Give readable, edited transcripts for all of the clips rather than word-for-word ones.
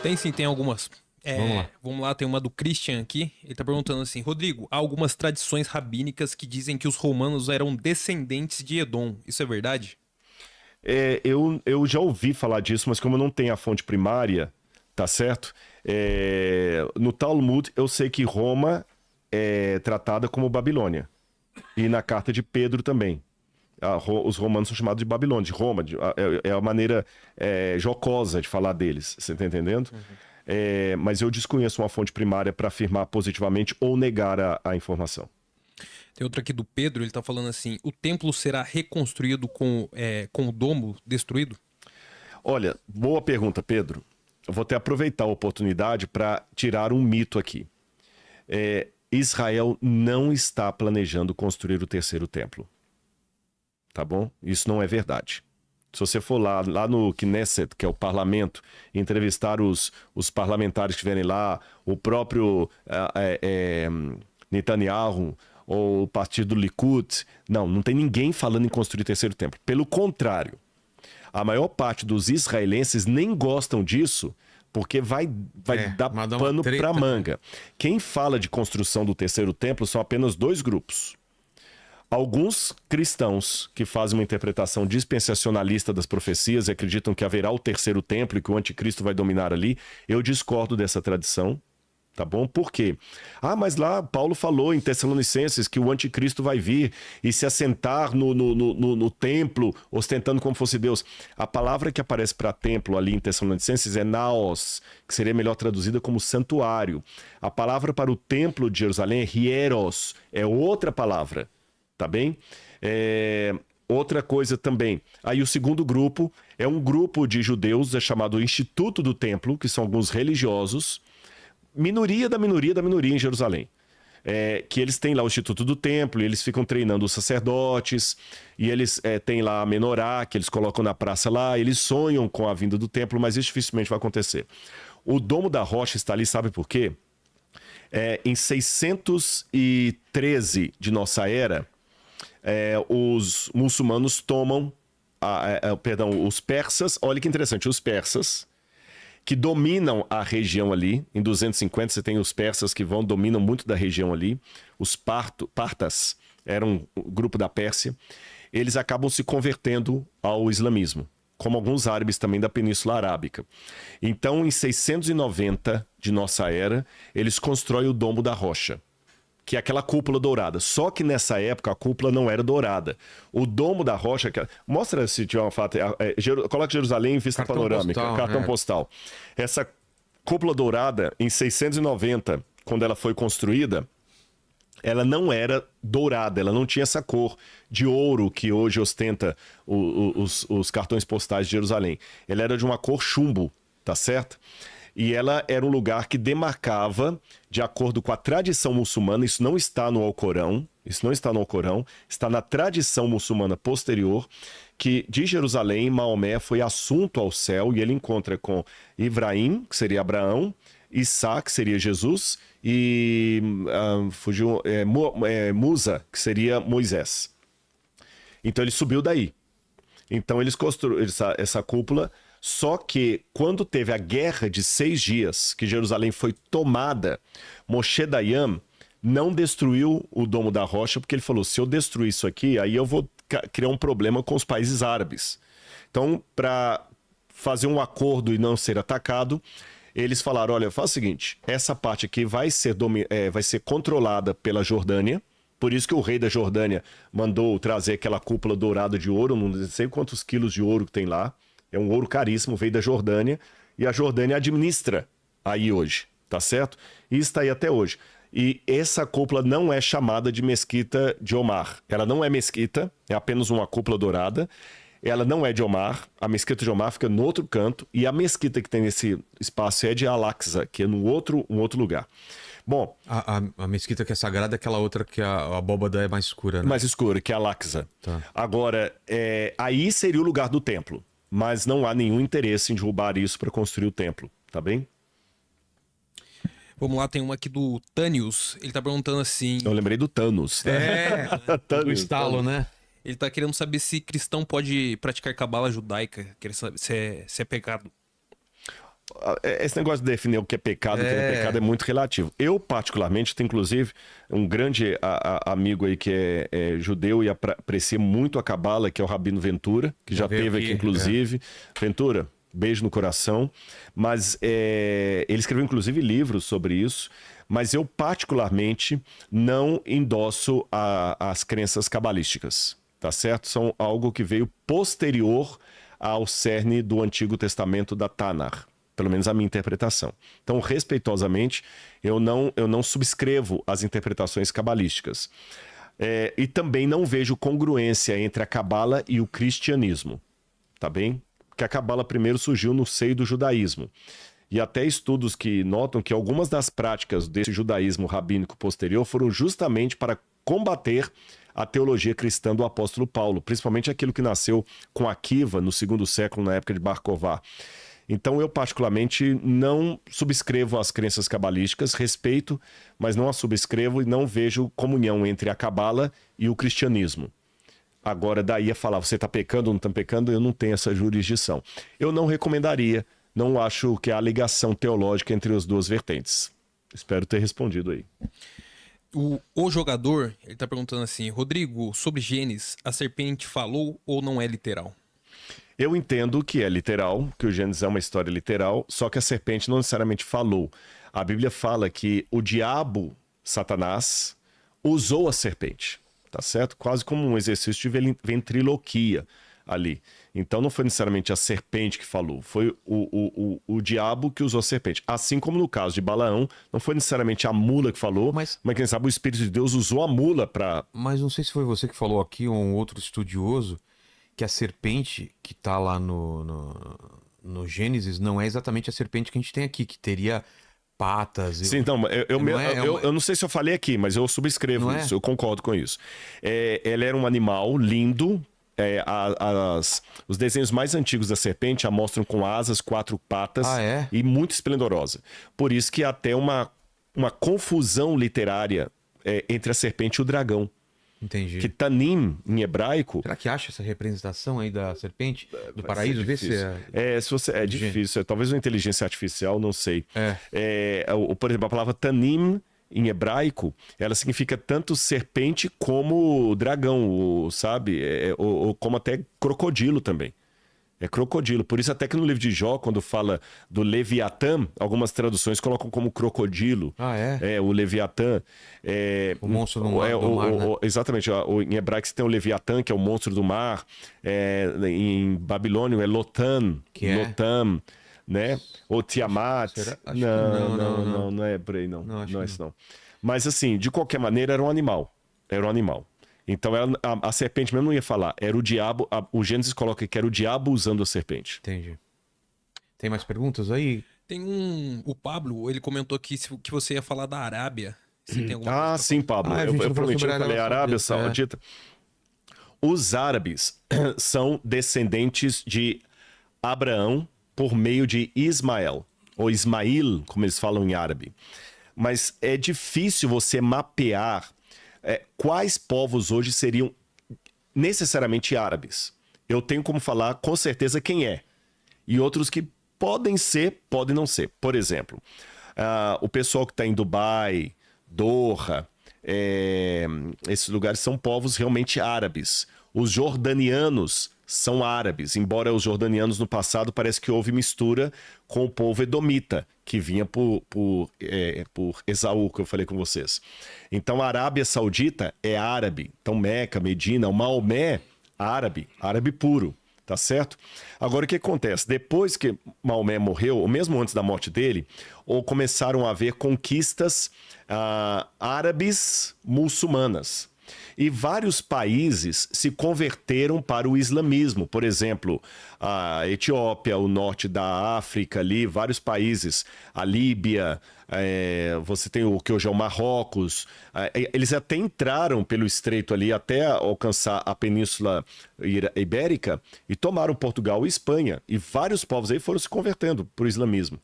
Tem sim, tem algumas. Vamos lá. Vamos lá, tem uma do Christian aqui. Ele tá perguntando assim: Rodrigo, há algumas tradições rabínicas que dizem que os romanos eram descendentes de Edom. Isso é verdade? Eu já ouvi falar disso, mas como eu não tenho a fonte primária, tá certo? No Talmud, eu sei que Roma é tratada como Babilônia. E na carta de Pedro também. Os romanos são chamados de Babilônia, de Roma. É a maneira jocosa de falar deles. Você tá entendendo? Mas eu desconheço uma fonte primária para afirmar positivamente ou negar a informação. Tem outra aqui do Pedro, ele tá falando assim: o templo será reconstruído com o domo destruído? Olha, boa pergunta, Pedro. Eu vou até aproveitar a oportunidade para tirar um mito aqui. Israel não está planejando construir o terceiro templo. Tá bom? Isso não é verdade. Se você for lá no Knesset, que é o parlamento, entrevistar os parlamentares que estiverem lá, o próprio Netanyahu, ou o partido Likud, não tem ninguém falando em construir o terceiro templo. Pelo contrário, a maior parte dos israelenses nem gostam disso, porque vai dar pano para manga. Quem fala de construção do terceiro templo são apenas dois grupos. Alguns cristãos que fazem uma interpretação dispensacionalista das profecias e acreditam que haverá o terceiro templo e que o anticristo vai dominar ali, eu discordo dessa tradição, tá bom? Por quê? Mas lá Paulo falou em Tessalonicenses que o anticristo vai vir e se assentar no templo, ostentando como fosse Deus. A palavra que aparece para templo ali em Tessalonicenses é naos, que seria melhor traduzida como santuário. A palavra para o templo de Jerusalém é hieros, é outra palavra. Tá bem? Outra coisa também. Aí o segundo grupo é um grupo de judeus, chamado Instituto do Templo, que são alguns religiosos, minoria da minoria da minoria em Jerusalém. Que eles têm lá o Instituto do Templo, e eles ficam treinando os sacerdotes, e eles têm lá a menorá, que eles colocam na praça lá, eles sonham com a vinda do templo, mas isso dificilmente vai acontecer. O Domo da Rocha está ali, sabe por quê? Em 613 de nossa era, os muçulmanos tomam, os persas, olha que interessante, os persas, que dominam a região ali, em 250 você tem os persas que dominam muito da região ali, os partas, eram um grupo da Pérsia, eles acabam se convertendo ao islamismo, como alguns árabes também da Península Arábica. Então, em 690 de nossa era, eles constroem o Domo da Rocha, que é aquela cúpula dourada. Só que nessa época a cúpula não era dourada. O Domo da Rocha... Mostra se tiver uma foto. Coloca Jerusalém em vista panorâmica. Cartão postal. Essa cúpula dourada, em 690, quando ela foi construída, ela não era dourada. Ela não tinha essa cor de ouro que hoje ostenta os cartões postais de Jerusalém. Ela era de uma cor chumbo, tá certo? E ela era um lugar que demarcava, de acordo com a tradição muçulmana, isso não está no Alcorão, está na tradição muçulmana posterior, que de Jerusalém, Maomé foi assunto ao céu e ele encontra com Ibrahim, que seria Abraão, Isá, que seria Jesus, e Musa, que seria Moisés. Então ele subiu daí. Então eles construíram essa cúpula. Só que quando teve a guerra de 6 dias, que Jerusalém foi tomada, Moshe Dayan não destruiu o Domo da Rocha, porque ele falou, se eu destruir isso aqui, aí eu vou criar um problema com os países árabes. Então, para fazer um acordo e não ser atacado, eles falaram, olha, faz o seguinte, essa parte aqui vai ser controlada pela Jordânia, por isso que o rei da Jordânia mandou trazer aquela cúpula dourada de ouro, não sei quantos quilos de ouro que tem lá, é um ouro caríssimo, veio da Jordânia, e a Jordânia administra aí hoje, tá certo? E está aí até hoje. E essa cúpula não é chamada de Mesquita de Omar. Ela não é mesquita, é apenas uma cúpula dourada. Ela não é de Omar, a Mesquita de Omar fica no outro canto, e a mesquita que tem nesse espaço é de Al-Aqsa, que é um outro lugar. Bom, a mesquita que é sagrada é aquela outra que a abóbada é mais escura, né? Mais escura, que é Al-Aqsa. Tá. Agora, aí seria o lugar do templo. Mas não há nenhum interesse em derrubar isso para construir o templo, tá bem? Vamos lá, tem uma aqui do Tânios. Ele tá perguntando assim... Eu lembrei do Thanos. Thanos, do estalo, né? Ele tá querendo saber se cristão pode praticar cabala judaica, quer saber se é pecado. esse negócio de definir o que é pecado e o que não é pecado é muito relativo. Eu, particularmente, tenho inclusive um grande amigo aí que é judeu e aprecia muito a Cabala, que é o Rabino Ventura, que já veio esteve aqui, inclusive. Ventura, beijo no coração. Mas ele escreveu, inclusive, livros sobre isso. Mas eu, particularmente, não endosso as crenças cabalísticas, tá certo? São algo que veio posterior ao cerne do Antigo Testamento da Tanar, pelo menos a minha interpretação. Então, respeitosamente, eu não subscrevo as interpretações cabalísticas. E também não vejo congruência entre a Cabala e o cristianismo, tá bem? Porque a Cabala primeiro surgiu no seio do judaísmo. E até estudos que notam que algumas das práticas desse judaísmo rabínico posterior foram justamente para combater a teologia cristã do apóstolo Paulo, principalmente aquilo que nasceu com Akiva no 2º século, na época de Bar Kokhba. Então eu, particularmente, não subscrevo as crenças cabalísticas, respeito, mas não as subscrevo e não vejo comunhão entre a Cabala e o cristianismo. Agora, daí a falar, você está pecando ou não está pecando, eu não tenho essa jurisdição. Eu não recomendaria, não acho que há ligação teológica entre as duas vertentes. Espero ter respondido aí. O jogador, ele tá perguntando assim, Rodrigo, sobre Gênesis, a serpente falou ou não é literal? Eu entendo que é literal, que o Gênesis é uma história literal, só que a serpente não necessariamente falou. A Bíblia fala que o diabo, Satanás, usou a serpente, tá certo? Quase como um exercício de ventriloquia ali. Então não foi necessariamente a serpente que falou, foi o diabo que usou a serpente. Assim como no caso de Balaão, não foi necessariamente a mula que falou, mas quem sabe o Espírito de Deus usou a mula para... Mas não sei se foi você que falou aqui, ou um outro estudioso, que a serpente que tá lá no Gênesis não é exatamente a serpente que a gente tem aqui, que teria patas... Sim, então, eu não sei se eu falei aqui, mas eu subscrevo isso, eu concordo com isso. Ela era um animal lindo... os desenhos mais antigos da serpente a mostram com asas, 4 patas e muito esplendorosa. Por isso que há até uma confusão literária entre a serpente e o dragão. Entendi. Que Tanim, em hebraico... Será que acha essa representação aí da serpente do paraíso? Vê se é difícil. Talvez uma inteligência artificial, não sei. Por exemplo, a palavra Tanim... em hebraico, ela significa tanto serpente como dragão, sabe? Ou como até crocodilo também. É crocodilo. Por isso até que no livro de Jó, quando fala do Leviatã, algumas traduções colocam como crocodilo. O Leviatã. O monstro do mar, né? Exatamente. Em hebraico você tem o Leviatã, que é o monstro do mar. Em babilônio é Lotan. Lotam. Né? Ou Tiamat. Não é por aí, não. Não é isso, não. Mas assim, de qualquer maneira, era um animal. Então a serpente mesmo não ia falar. Era o diabo. O Gênesis coloca que era o diabo usando a serpente. Entendi. Tem mais perguntas aí? Tem o Pablo, ele comentou aqui que você ia falar da Arábia. Você tem alguma coisa sim, Pablo. Eu prometi, eu falei Arábia Saudita. Os árabes são descendentes de Abraão por meio de Ismael, ou Ismail, como eles falam em árabe. Mas é difícil você mapear quais povos hoje seriam necessariamente árabes. Eu tenho como falar com certeza quem é. E outros que podem ser, podem não ser. Por exemplo, o pessoal que está em Dubai, Doha, esses lugares são povos realmente árabes. Os jordanianos são árabes, embora os jordanianos no passado parece que houve mistura com o povo edomita, que vinha por Esaú, que eu falei com vocês. Então a Arábia Saudita é árabe. Então Meca, Medina, o Maomé, árabe puro, tá certo? Agora o que acontece? Depois que Maomé morreu, ou mesmo antes da morte dele, começaram a haver conquistas árabes muçulmanas. E vários países se converteram para o islamismo. Por exemplo, a Etiópia, o norte da África ali, vários países. A Líbia, você tem o que hoje é o Marrocos. Eles até entraram pelo estreito ali até alcançar a Península Ibérica e tomaram Portugal e Espanha. E vários povos aí foram se convertendo para o islamismo.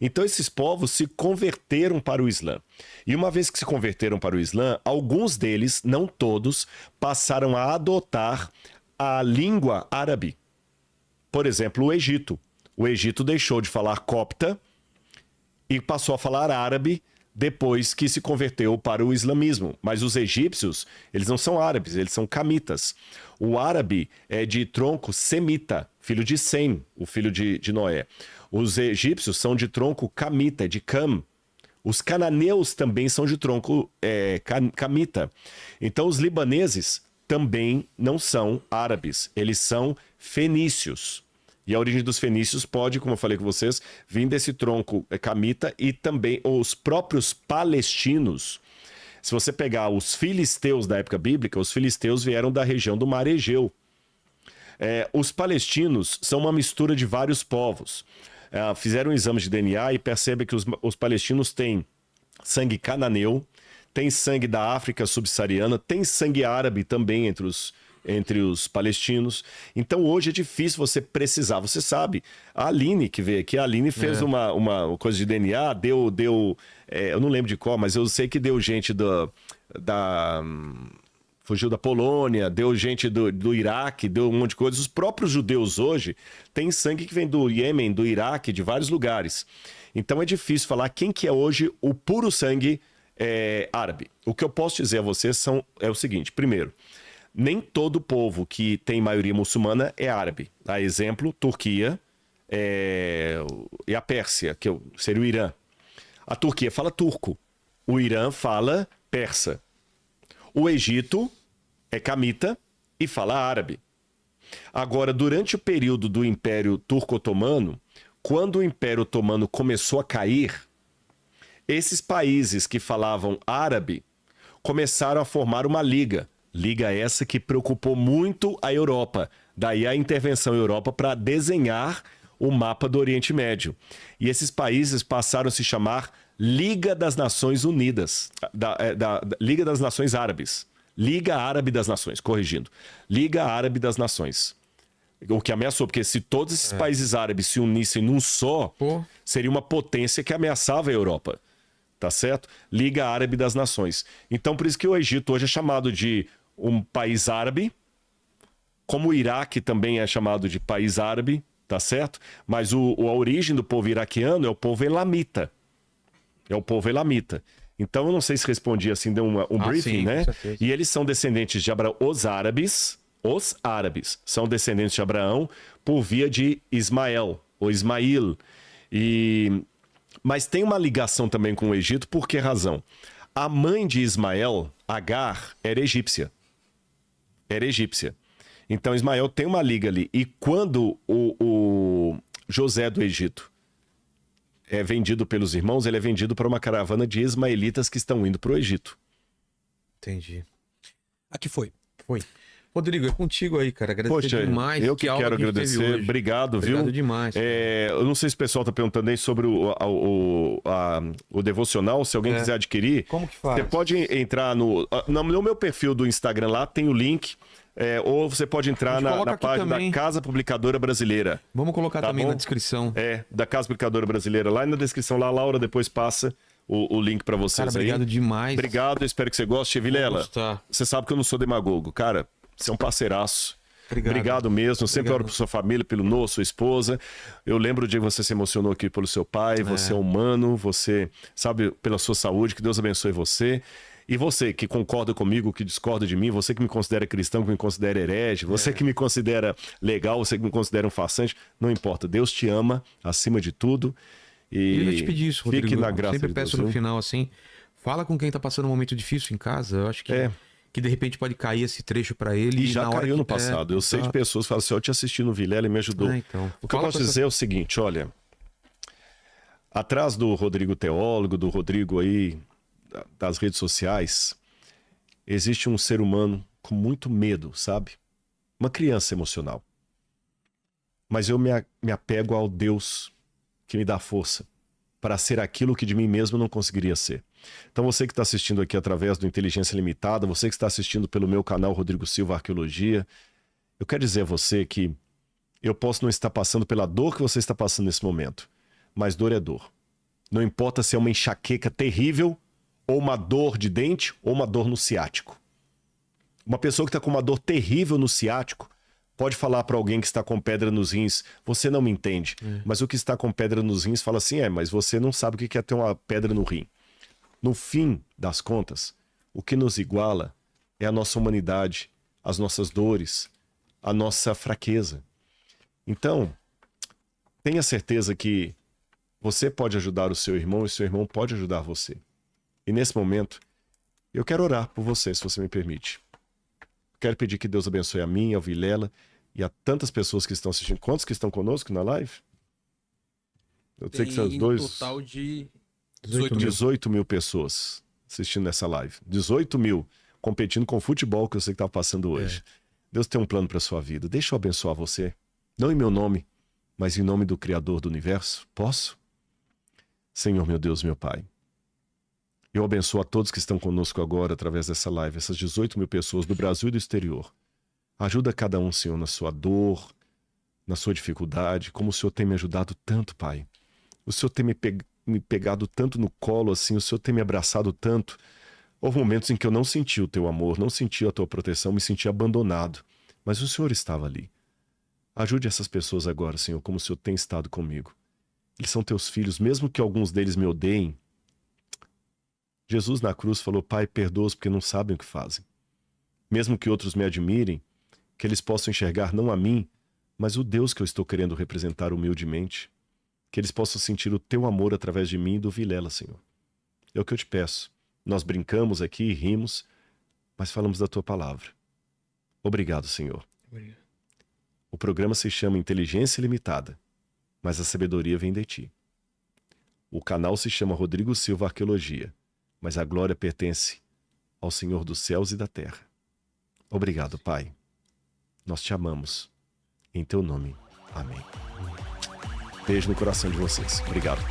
Então esses povos se converteram para o Islã. E uma vez que se converteram para o Islã, alguns deles, não todos, passaram a adotar a língua árabe. Por exemplo, o Egito. O Egito deixou de falar copta e passou a falar árabe depois que se converteu para o islamismo. Mas os egípcios, eles não são árabes, eles são camitas. O árabe é de tronco semita, filho de Sem, o filho de Noé. Os egípcios são de tronco camita, de Cam. Os cananeus também são de tronco camita. Então os libaneses também não são árabes, eles são fenícios. E a origem dos fenícios pode, como eu falei com vocês, vir desse tronco camita e também os próprios palestinos. Se você pegar os filisteus da época bíblica, os filisteus vieram da região do Mar Egeu. Os palestinos são uma mistura de vários povos. Fizeram exames de DNA e percebem que os palestinos têm sangue cananeu, tem sangue da África subsaariana, tem sangue árabe também entre os palestinos. Então hoje é difícil você precisar. Você sabe, a Aline que veio aqui, a Aline fez uma coisa de DNA, eu não lembro de qual, mas eu sei que deu gente fugiu da Polônia, deu gente do Iraque, deu um monte de coisa. Os próprios judeus hoje têm sangue que vem do Iêmen, do Iraque, de vários lugares. Então é difícil falar quem que é hoje o puro sangue árabe. O que eu posso dizer a vocês é o seguinte: primeiro, nem todo povo que tem maioria muçulmana é árabe. A exemplo, Turquia e a Pérsia, que seria o Irã. A Turquia fala turco, o Irã fala persa. O Egito é camita e fala árabe. Agora, durante o período do Império Turco-Otomano, quando o Império Otomano começou a cair, esses países que falavam árabe começaram a formar uma liga. Liga essa que preocupou muito a Europa. Daí a intervenção Europa para desenhar o mapa do Oriente Médio. E esses países passaram a se chamar Liga das Nações Unidas, Liga das Nações Árabes. Liga Árabe das Nações, corrigindo. Liga Árabe das Nações. O que ameaçou, porque se todos esses países árabes se unissem num só, seria uma potência que ameaçava a Europa. Tá certo? Liga Árabe das Nações. Então, por isso que o Egito hoje é chamado de um país árabe, como o Iraque também é chamado de país árabe, tá certo? Mas a origem do povo iraquiano é o povo elamita. É o povo elamita. Então, eu não sei se respondi assim, deu um briefing, sim, né? com certeza. E eles são descendentes de Abraão. Os árabes são descendentes de Abraão por via de Ismael, ou Ismail. Mas tem uma ligação também com o Egito, por que razão? A mãe de Ismael, Agar, era egípcia. Então, Ismael tem uma liga ali. E quando o José do Egito é vendido pelos irmãos, ele é vendido para uma caravana de ismaelitas que estão indo para o Egito. Entendi. Aqui foi. Foi. Rodrigo, é contigo aí, cara. Agradecer demais. Eu que aula quero a gente teve agradecer. hoje. Obrigado, viu? Obrigado demais. Eu não sei se o pessoal está perguntando aí sobre o devocional, se alguém quiser adquirir. Como que faz? Você pode entrar no meu perfil do Instagram lá, tem o link. Ou você pode entrar na página da Casa Publicadora Brasileira. Vamos colocar Tá também bom? na descrição. Da Casa Publicadora Brasileira. Lá na descrição, lá a Laura depois passa o link para vocês. Cara, obrigado aí. demais. Obrigado, eu espero que você goste. Vilela, gostar. você sabe que eu não sou demagogo. Cara, você é um parceiraço. Obrigado Mesmo. Sempre oro por sua família, pelo Noah, sua esposa. Eu lembro o dia que você se emocionou aqui pelo seu pai. Você é humano, você sabe pela sua saúde. Que Deus abençoe você. E você que concorda comigo, que discorda de mim, você que me considera cristão, que me considera herege, você que me considera legal, você que me considera um farsante, não importa. Deus te ama acima de tudo. E eu ia te pedir isso, Rodrigo. fique na graça Sempre de Deus, peço no viu? final assim, fala com quem tá passando um momento difícil em casa. Eu acho que de repente pode cair esse trecho pra ele. E já na hora caiu que no passado. Eu sei de pessoas que falam assim, eu te assisti no Vilela e me ajudou. Então. O que eu posso dizer é o seguinte, olha, atrás do Rodrigo teólogo, do Rodrigo aí das redes sociais, existe um ser humano com muito medo, sabe? Uma criança emocional. Mas eu me apego ao Deus que me dá força para ser aquilo que de mim mesmo eu não conseguiria ser. Então você que está assistindo aqui através do Inteligência Limitada, você que está assistindo pelo meu canal Rodrigo Silva Arqueologia, eu quero dizer a você que eu posso não estar passando pela dor que você está passando nesse momento, mas dor é dor. Não importa se é uma enxaqueca terrível, ou uma dor de dente, ou uma dor no ciático. Uma pessoa que está com uma dor terrível no ciático Pode falar para alguém que está com pedra nos rins, você não me entende. Mas o que está com pedra nos rins fala assim, mas você não sabe o que é ter uma pedra no rim. No fim das contas, o que nos iguala é a nossa humanidade, as nossas dores, a nossa fraqueza. Então, tenha certeza que você pode ajudar o seu irmão e o seu irmão pode ajudar você. E nesse momento, eu quero orar por você, se você me permite. Quero pedir que Deus abençoe a mim, ao Vilela e a tantas pessoas que estão assistindo. Quantos que estão conosco na live? Eu sei que são os dois. Um total de 18 mil pessoas assistindo essa live. 18 mil competindo com o futebol que eu sei que está passando hoje. Deus tem um plano para sua vida. Deixa eu abençoar você. Não em meu nome, mas em nome do Criador do Universo. Posso? Senhor, meu Deus, meu Pai. Eu abençoo a todos que estão conosco agora através dessa live, essas 18 mil pessoas do Brasil e do exterior. Ajuda cada um, Senhor, na sua dor, na sua dificuldade, como o Senhor tem me ajudado tanto, Pai. O Senhor tem me pegado tanto no colo, assim, o Senhor tem me abraçado tanto. Houve momentos em que eu não senti o teu amor, não senti a tua proteção, me senti abandonado. Mas o Senhor estava ali. Ajude essas pessoas agora, Senhor, como o Senhor tem estado comigo. Eles são teus filhos, mesmo que alguns deles me odeiem. Jesus na cruz falou, Pai, perdoa-os porque não sabem o que fazem. Mesmo que outros me admirem, que eles possam enxergar não a mim, mas o Deus que eu estou querendo representar humildemente. Que eles possam sentir o teu amor através de mim e do Vilela, Senhor. É o que eu te peço. Nós brincamos aqui e rimos, mas falamos da tua palavra. Obrigado, Senhor. Obrigado. O programa se chama Inteligência Ilimitada, mas a sabedoria vem de ti. O canal se chama Rodrigo Silva Arqueologia, mas a glória pertence ao Senhor dos céus e da terra. Obrigado, Pai. Nós te amamos. Em teu nome. Amém. Beijo no coração de vocês. Obrigado.